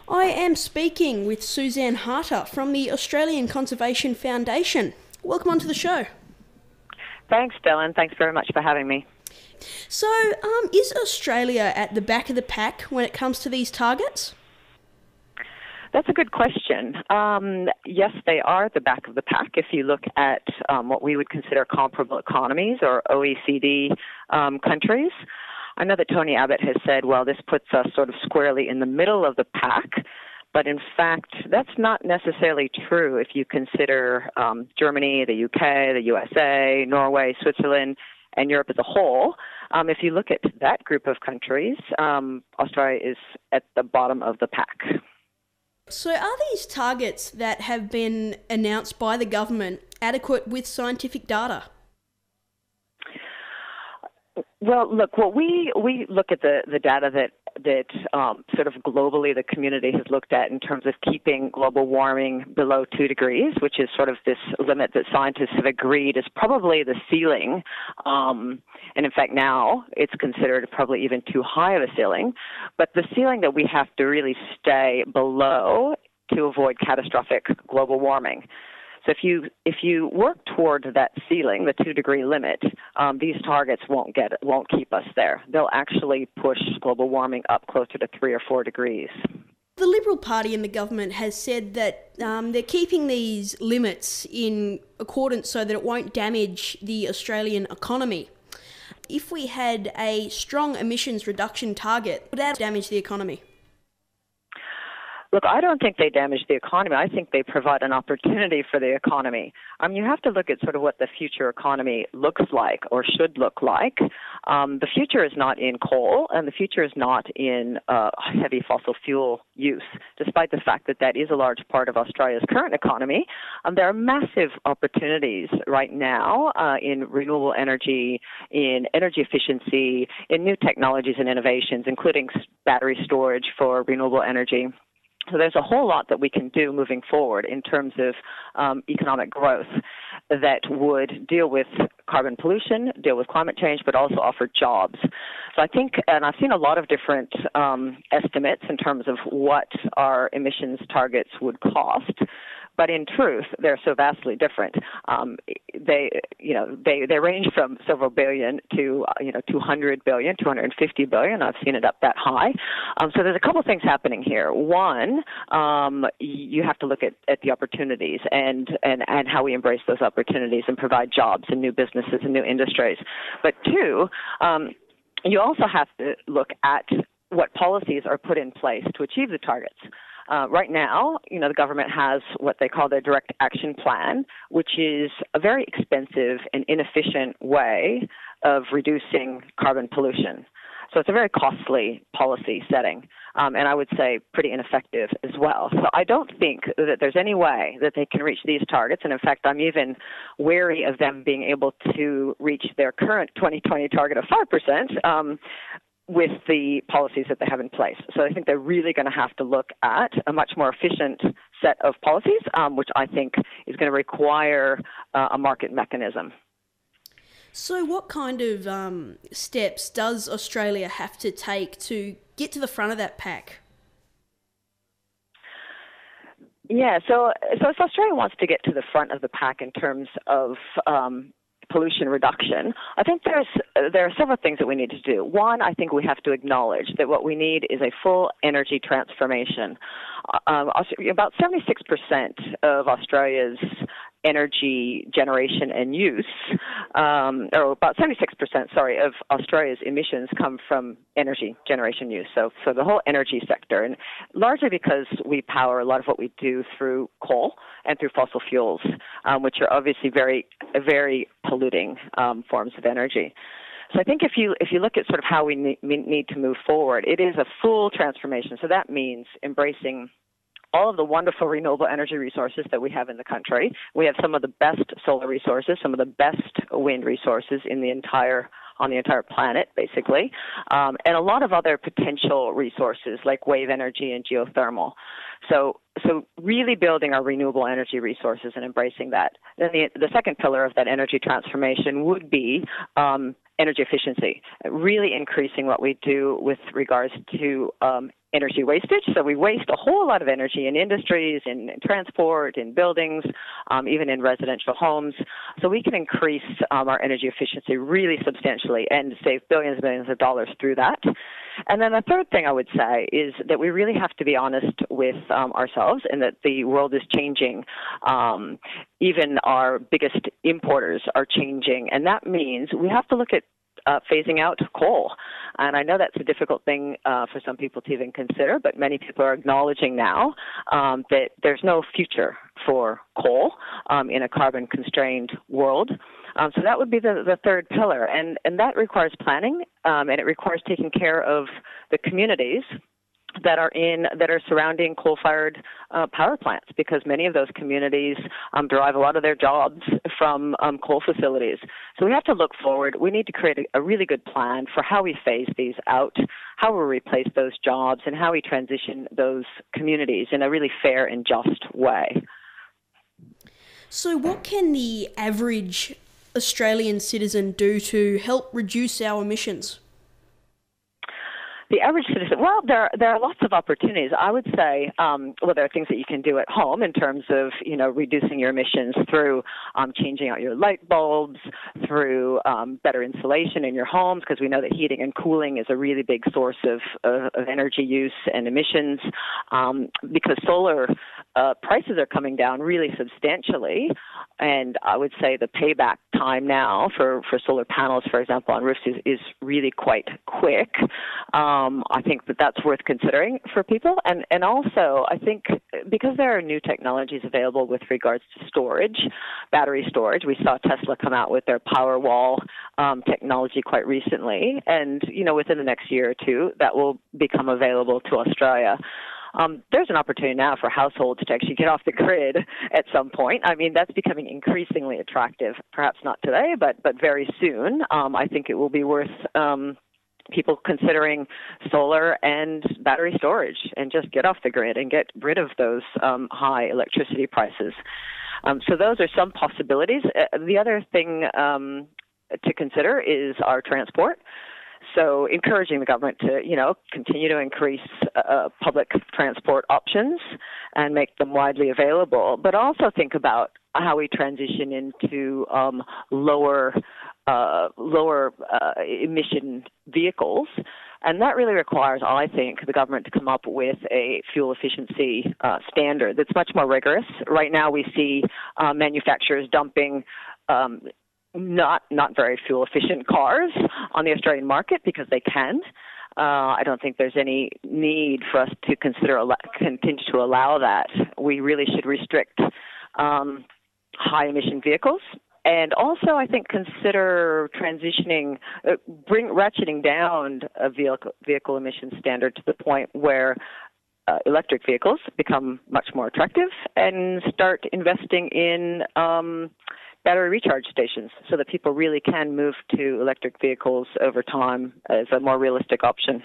I am speaking with Suzane Harter from the Australian Conservation Foundation. Welcome onto the show. Thanks, Dylan. Thanks very much for having me. So, is Australia at the back of the pack when it comes to these targets? That's a good question. Yes, they are at the back of the pack. If you look at what we would consider comparable economies or OECD countries, I know that Tony Abbott has said, well, this puts us sort of squarely in the middle of the pack. But in fact, that's not necessarily true if you consider Germany, the UK, the USA, Norway, Switzerland, and Europe as a whole. If you look at that group of countries, Australia is at the bottom of the pack. So are these targets that have been announced by the government adequate with scientific data? Well, look, we look at the data that sort of globally the community has looked at in terms of keeping global warming below 2 degrees, which is sort of this limit that scientists have agreed is probably the ceiling. And in fact, now it's considered probably even too high of a ceiling. But the ceiling that we have to really stay below to avoid catastrophic global warming. So if you work toward that ceiling, the 2-degree limit, these targets won't keep us there. They'll actually push global warming up closer to 3 or 4 degrees. The Liberal Party in the government has said that they're keeping these limits in accordance so that it won't damage the Australian economy. If we had a strong emissions reduction target, would that damage the economy? Look, I don't think they damage the economy. I think they provide an opportunity for the economy. You have to look at sort of what the future economy looks like or should look like. The future is not in coal, and the future is not in heavy fossil fuel use, despite the fact that that is a large part of Australia's current economy. There are massive opportunities right now in renewable energy, in energy efficiency, in new technologies and innovations, including battery storage for renewable energy. So there's a whole lot that we can do moving forward in terms of economic growth that would deal with carbon pollution, deal with climate change, but also offer jobs. So I think, and I've seen a lot of different estimates in terms of what our emissions targets would cost. But in truth, they're so vastly different. They range from several billion to 200 billion, 250 billion. I've seen it up that high. So there's a couple of things happening here. One, you have to look at the opportunities and how we embrace those opportunities and provide jobs and new businesses and new industries. But two, you also have to look at what policies are put in place to achieve the targets. Right now, the government has what they call their direct action plan, which is a very expensive and inefficient way of reducing carbon pollution. So it's a very costly policy setting, and I would say pretty ineffective as well. So I don't think that there's any way that they can reach these targets, and in fact, I'm even wary of them being able to reach their current 2020 target of 5%, with the policies that they have in place. So I think they're really going to have to look at a much more efficient set of policies, which I think is going to require a market mechanism. So what kind of steps does Australia have to take to get to the front of that pack? Yeah, so if Australia wants to get to the front of the pack in terms of pollution reduction, I think there are several things that we need to do. One, I think we have to acknowledge that what we need is a full energy transformation. About 76% of Australia's energy generation and use, or about 76%, of Australia's emissions come from energy generation use. So the whole energy sector, and largely because we power a lot of what we do through coal and through fossil fuels, which are obviously very, very polluting forms of energy. So I think if you look at sort of how we need to move forward, it is a full transformation. So that means embracing all of the wonderful renewable energy resources that we have in the country. We have some of the best solar resources, some of the best wind resources on the entire planet, basically, and a lot of other potential resources like wave energy and geothermal. So really building our renewable energy resources and embracing that. Then the second pillar of that energy transformation would be energy efficiency, really increasing what we do with regards to energy wastage. So we waste a whole lot of energy in industries, in transport, in buildings, even in residential homes. So we can increase our energy efficiency really substantially and save billions and billions of dollars through that. And then the third thing I would say is that we really have to be honest with ourselves, and that the world is changing. Even our biggest importers are changing, and that means we have to look at phasing out coal. And I know that's a difficult thing for some people to even consider, but many people are acknowledging now that there's no future for coal in a carbon-constrained world. So that would be the third pillar. And that requires planning, and it requires taking care of the communities that are surrounding coal-fired power plants, because many of those communities derive a lot of their jobs from coal facilities. So we have to look forward. We need to create a really good plan for how we phase these out, how we replace those jobs, and how we transition those communities in a really fair and just way. So what can the average Australian citizen do to help reduce our emissions? The average citizen, well, there are lots of opportunities. I would say, there are things that you can do at home in terms of, reducing your emissions through changing out your light bulbs, through better insulation in your homes, because we know that heating and cooling is a really big source of energy use and emissions. Because solar prices are coming down really substantially, and I would say the payback time now for solar panels, for example, on roofs is really quite quick. I think that's worth considering for people. And also, I think because there are new technologies available with regards to storage, battery storage, we saw Tesla come out with their Powerwall technology quite recently. And, within the next year or two, that will become available to Australia. There's an opportunity now for households to actually get off the grid at some point. I mean, that's becoming increasingly attractive, perhaps not today, but very soon. I think it will be worth people considering solar and battery storage, and just get off the grid and get rid of those high electricity prices. So those are some possibilities. The other thing to consider is our transport. So encouraging the government to, continue to increase public transport options and make them widely available, but also think about how we transition into lower emission vehicles. And that really requires, I think, the government to come up with a fuel efficiency standard that's much more rigorous. Right now we see manufacturers dumping not very fuel efficient cars on the Australian market because they can. I don't think there's any need for us to continue to allow that. We really should restrict high emission vehicles. And also, I think, consider transitioning, ratcheting down a vehicle emission standard to the point where electric vehicles become much more attractive, and start investing in battery recharge stations so that people really can move to electric vehicles over time as a more realistic option.